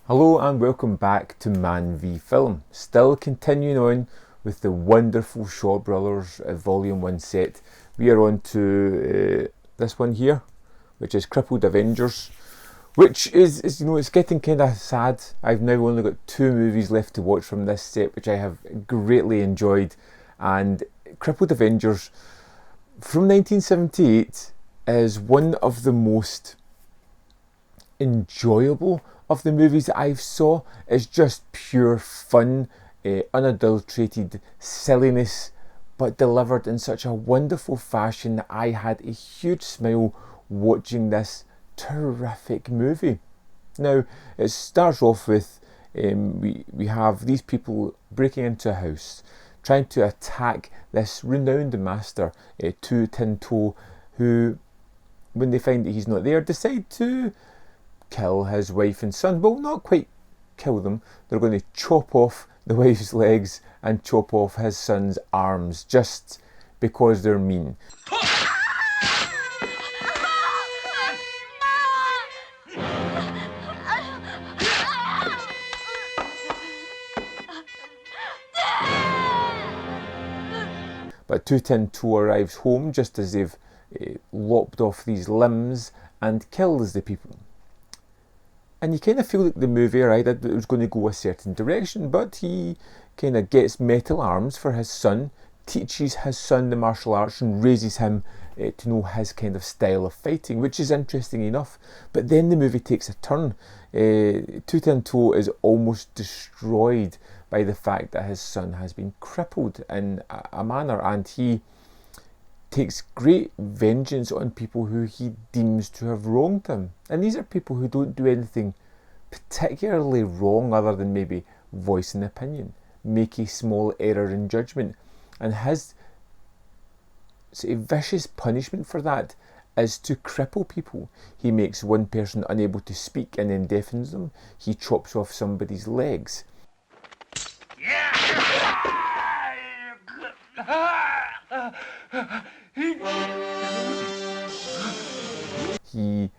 Hello and welcome back to Man v Film. Still continuing on with the wonderful Shaw Brothers Volume 1 set. We are on to this one here, which is Crippled Avengers, which is it's getting kind of sad. I've now only got 2 movies left to watch from this set, which I have greatly enjoyed. And Crippled Avengers from 1978 is one of the most enjoyable of the movies that I've saw. It's just pure fun, unadulterated silliness, but delivered in such a wonderful fashion that I had a huge smile watching this terrific movie. Now, it starts off with we have these people breaking into a house, trying to attack this renowned master, Tu Tin To, who, when they find that he's not there, decide to kill his wife and son. Well, not quite kill them. They're going to chop off the wife's legs and chop off his son's arms just because they're mean. But Tu Tin To arrives home just as they've lopped off these limbs and kills the people. And you kind of feel like the movie, right, that it was going to go a certain direction, but he kind of gets metal arms for his son, teaches his son the martial arts and raises him to know his kind of style of fighting, which is interesting enough. But then the movie takes a turn. Tu Tin To is almost destroyed by the fact that his son has been crippled in a manner, and he takes great vengeance on people who he deems to have wronged him. And these are people who don't do anything particularly wrong other than maybe voice an opinion, make a small error in judgment. And his sort of vicious punishment for that is to cripple people. He makes one person unable to speak and then deafens them. He chops off somebody's legs. He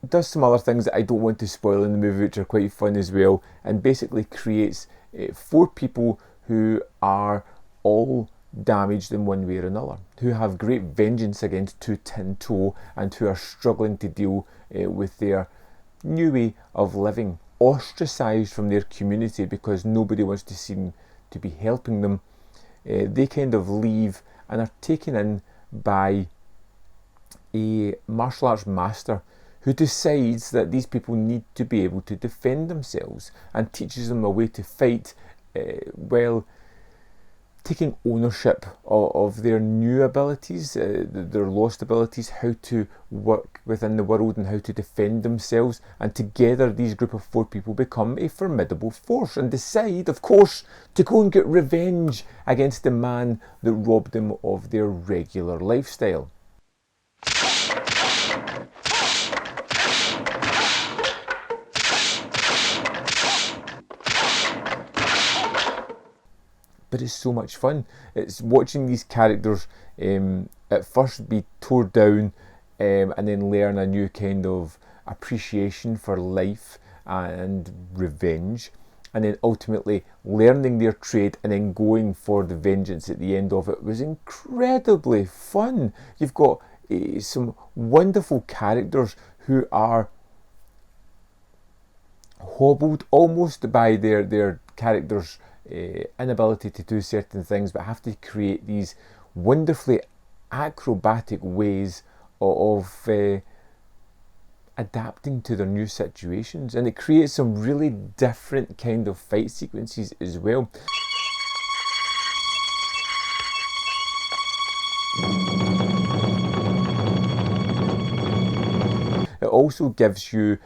does some other things that I don't want to spoil in the movie, which are quite fun as well, and basically creates 4 people who are all damaged in one way or another, who have great vengeance against Tu Tin To and who are struggling to deal with their new way of living, ostracised from their community because nobody wants to seem to be helping them. They kind of leave and are taken in by a martial arts master who decides that these people need to be able to defend themselves and teaches them a way to fight while taking ownership of their new abilities, their lost abilities, how to work within the world and how to defend themselves. And together these group of 4 people become a formidable force and decide, of course, to go and get revenge against the man that robbed them of their regular lifestyle. But it's so much fun. It's watching these characters at first be torn down and then learn a new kind of appreciation for life and revenge, and then ultimately learning their trade and then going for the vengeance at the end of it was incredibly fun. You've got some wonderful characters who are hobbled almost by their characters' inability to do certain things, but have to create these wonderfully acrobatic ways of adapting to their new situations, and it creates some really different kind of fight sequences as well. It also gives you,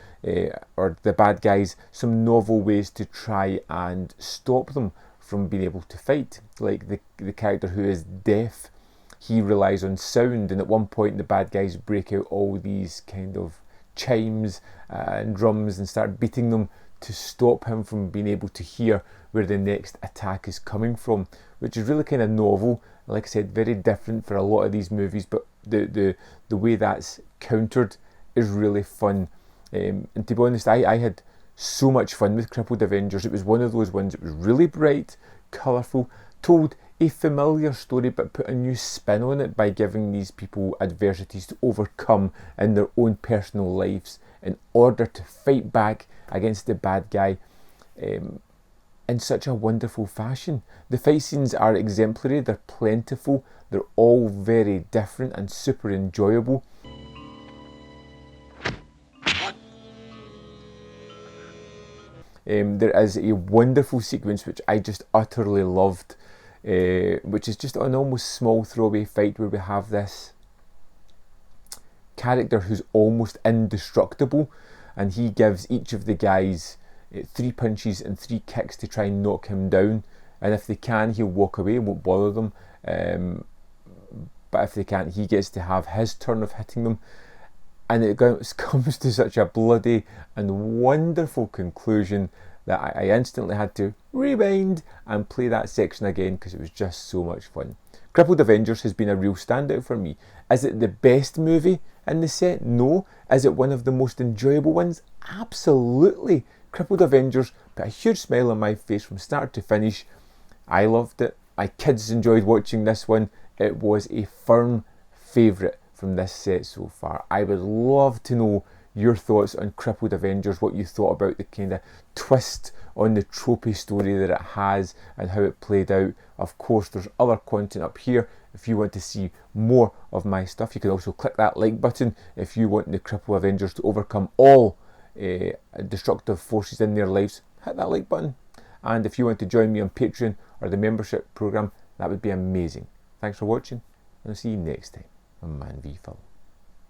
or the bad guys, some novel ways to try and stop them from being able to fight. Like the character who is deaf, he relies on sound, and at one point the bad guys break out all these kind of chimes and drums and start beating them to stop him from being able to hear where the next attack is coming from, which is really kind of novel. Like I said, very different for a lot of these movies, but the way that's countered is really fun. And to be honest, I had so much fun with Crippled Avengers. It was one of those ones that was really bright, colourful, told a familiar story but put a new spin on it by giving these people adversities to overcome in their own personal lives in order to fight back against the bad guy in such a wonderful fashion. The fight scenes are exemplary, they're plentiful, they're all very different and super enjoyable. There is a wonderful sequence which I just utterly loved, which is just an almost small throwaway fight where we have this character who's almost indestructible, and he gives each of the guys 3 punches and 3 kicks to try and knock him down, and if they can, he'll walk away and won't bother them, but if they can't, he gets to have his turn of hitting them, and it comes to such a bloody and wonderful conclusion that I instantly had to rewind and play that section again because it was just so much fun. Crippled Avengers has been a real standout for me. Is it the best movie in the set? No. Is it one of the most enjoyable ones? Absolutely. Crippled Avengers put a huge smile on my face from start to finish. I loved it. My kids enjoyed watching this one. It was a firm favourite from this set so far. I would love to know your thoughts on Crippled Avengers, what you thought about the kind of twist on the tropey story that it has and how it played out. Of course, there's other content up here if you want to see more of my stuff. You can also click that like button if you want the Crippled Avengers to overcome all destructive forces in their lives. Hit that like button. And if you want to join me on Patreon or the membership program, that would be amazing. Thanks for watching, and I'll see you next time on Man v Film.